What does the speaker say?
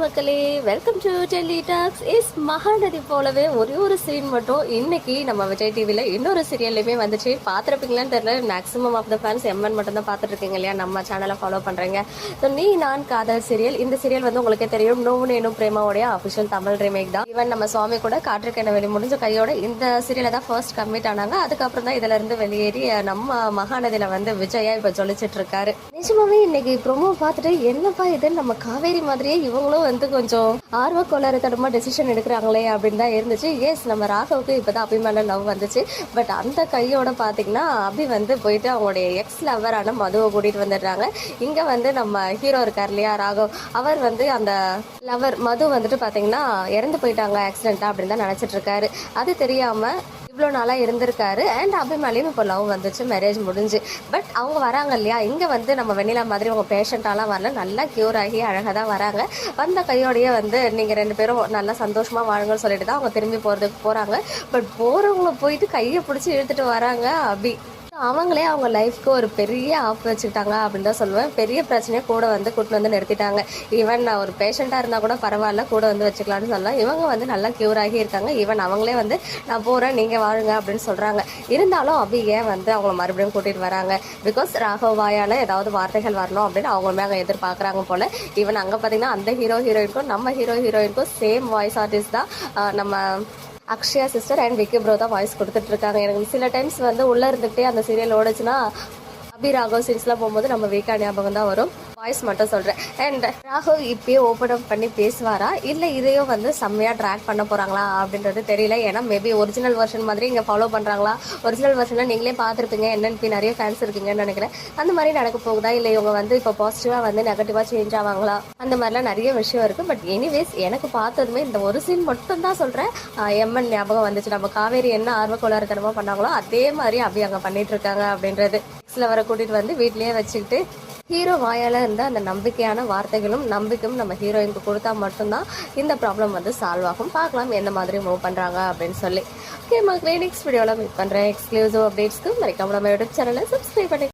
மக்களே, welcome to Delhi talks. இஸ் மகாநதி போலவே ஒரே ஒரு சீன் மட்டும் இன்னைக்கு நம்ம விஜய் டிவியில் இன்னொரு சீரியல்லையுமே வந்துச்சு. பார்த்துருப்பீங்களான்னு தெரியல. மேக்ஸிமம் ஆஃப் த ஃபேன்ஸ் எம்என் மட்டும் தான் பார்த்துட்டு இல்லையா, நம்ம சேனலை ஃபாலோ பண்ணுறீங்க. ஸோ நீ நான் காதல் சீரியல், இந்த சீரியல் வந்து உங்களுக்கே தெரியும், நோவு நேனும் பிரேமாவோடைய அஃபிஷியல் தமிழ் ரீமேக் தான். ஈவன் நம்ம சுவாமி கூட காற்றுக்கென வெளி முடிஞ்ச கையோட இந்த சீரியலை தான் ஃபர்ஸ்ட் கம்மிட் ஆனாங்க. அதுக்கப்புறம் தான் இதுல இருந்து வெளியேறி நம்ம மகாநதியில வந்து விஜயா இப்போ ஜொலிச்சிட்டு இருக்காரு. நிஜமாவே இன்னைக்கு ப்ரோமோ பார்த்துட்டு என்னப்பா இது, நம்ம காவேரி மாதிரியே இவங்களும் வந்து கொஞ்சம் ஆர்வ கோளாறுத்தனமா டெசிஷன் எடுக்கிறாங்களே அப்படின்னு தான் இருந்துச்சு. எஸ், நம்ம ராகவுக்கு இப்போதான் அபி மேல லவ் வந்துச்சு. பட் அந்த கையோட பார்த்தீங்கன்னா அபி வந்து போயிட்டு அவங்களுடைய எக்ஸ் லவரான மதுவை கூட்டிட்டு வந்துடுறாங்க. இங்க வந்து நம்ம ஹீரோ இருக்கார் இல்லையா ராகவ், அவர் வந்து அந்த லவர் மது வந்துட்டு பார்த்தீங்கன்னா இறந்து போயிட்டாங்க ஆக்சிடென்ட்டா அப்படின்னு தான் நினச்சிட்டு இருக்காரு. அது தெரியாம இவ்வளோ நாளாக இருந்திருக்காரு. அண்ட் அபிமாலியும் இப்போ லவ் வந்துச்சு, மேரேஜ் முடிஞ்சு. பட் அவங்க வராங்க இல்லையா, இங்கே வந்து நம்ம வெண்ணிலா மாதிரி அவங்க பேஷண்ட்டாலாம் வரல, நல்லா க்யூர் ஆகி அழகாக தான் வராங்க. வந்த கையோடையே வந்து நீங்கள் 2 பேரும் நல்லா சந்தோஷமாக வாழுங்கன்னு சொல்லிட்டு தான் அவங்க திரும்பி போகிறாங்க. பட் போகிறவங்கள போயிட்டு கையை பிடிச்சி இழுத்துட்டு வராங்க அபி. அவங்களே அவங்க லைஃப்க்கு ஒரு பெரிய ஆப் வச்சுக்கிட்டாங்க அப்படின்னு தான் சொல்லுவேன். பெரிய பிரச்சனையை கூட வந்து கூட்டிட்டு வந்து நிறுத்திட்டாங்க. ஈவன் நான் ஒரு பேஷண்ட்டாக இருந்தால் கூட பரவாயில்ல, கூட வந்து வச்சுக்கலான்னு சொல்லலாம். இவங்க வந்து நல்லா க்யூர் ஆகி இருக்காங்க. ஈவன் அவங்களே வந்து நான் போகிறேன் நீங்கள் வாழுங்க அப்படின்னு சொல்கிறாங்க. இருந்தாலும் அப்படி ஏன் வந்து அவங்க மறுபடியும் கூட்டிகிட்டு வராங்க? பிகாஸ் ராகவ் வாயால் ஏதாவது வார்த்தைகள் வரணும் அப்படின்னு அவங்களுமே அங்கே எதிர்பார்க்குறாங்க போல். ஈவன் அங்கே பார்த்தீங்கன்னா அந்த ஹீரோயினுக்கும் நம்ம ஹீரோயினுக்கும் சேம் வாய்ஸ் ஆர்டிஸ்ட் தான் நம்ம Akshaya sister and Vicky bro தான் வாய்ஸ் கொடுத்துட்ருக்காங்க. எனக்கு சில டைம்ஸ் வந்து உள்ளே இருந்துகிட்டே அந்த சீரியல் ஓடுச்சுன்னா அபி ராகவ் சீன்ஸ்லாம் போகும்போது நம்ம வீக்கா ஞாபகம் தான் வரும். வாய்ஸ் மட்டும் சொல்கிறேன். அண்ட் ராகவ் இப்பயே ஓப்பன் அப் பண்ணி பேசுவாரா இல்லை இதையும் வந்து செம்மையாக ட்ராக் பண்ண போகிறாங்களா அப்படின்றது தெரியல. ஏன்னா மேபி ஒரிஜினல் வெர்ஷன் மாதிரி இங்கே ஃபாலோ பண்ணுறாங்களா, ஒரிஜினல் வெர்ஷனில் நீங்களே பார்த்துருப்பீங்க, என்னென்னு நிறைய ஃபேன்ஸ் இருக்கீங்கன்னு நினைக்கிறேன். அந்த மாதிரி நடக்க போகுதா, இல்லை இவங்க வந்து இப்போ பாசிட்டிவாக வந்து நெகட்டிவாக சேஞ்ச் ஆவாங்களா, அந்த மாதிரிலாம் நிறைய விஷயம் இருக்குது. பட் எனிவேஸ் எனக்கு பார்த்ததுமே இந்த ஒரு சீன் மட்டும் தான் சொல்கிறேன், எம்என் ஞாபகம் வந்துச்சு. நம்ம காவேரி என்ன ஆர்வ கோளாறுத்தனமாக பண்ணாங்களோ அதே மாதிரி அப்படி அங்கே பண்ணிட்டு இருக்காங்க அப்படின்றது. நெக்ஸ்ட்டில் வர கூட்டிகிட்டு வந்து வீட்லேயே வச்சுக்கிட்டு ஹீரோ வாயால் இருந்த அந்த நம்பிக்கையான வார்த்தைகளும் நம்பிக்கையும் நம்ம ஹீரோயினுக்கு கொடுத்தா மட்டும்தான் இந்த ப்ராப்ளம் வந்து சால்வ் ஆகும். பார்க்கலாம் எந்த மாதிரி மூவ் பண்ணுறாங்க அப்படின்னு சொல்லி. ஓகே மக்களே, நெக்ஸ்ட் வீடியோவில் மீட் பண்ணுறேன். எக்ஸ்க்ளூசிவ் அப்டேட்ஸ்க்கு மறக்காம நம்ம யூடியூப் சேனலை சப்ஸ்கிரைப் பண்ணி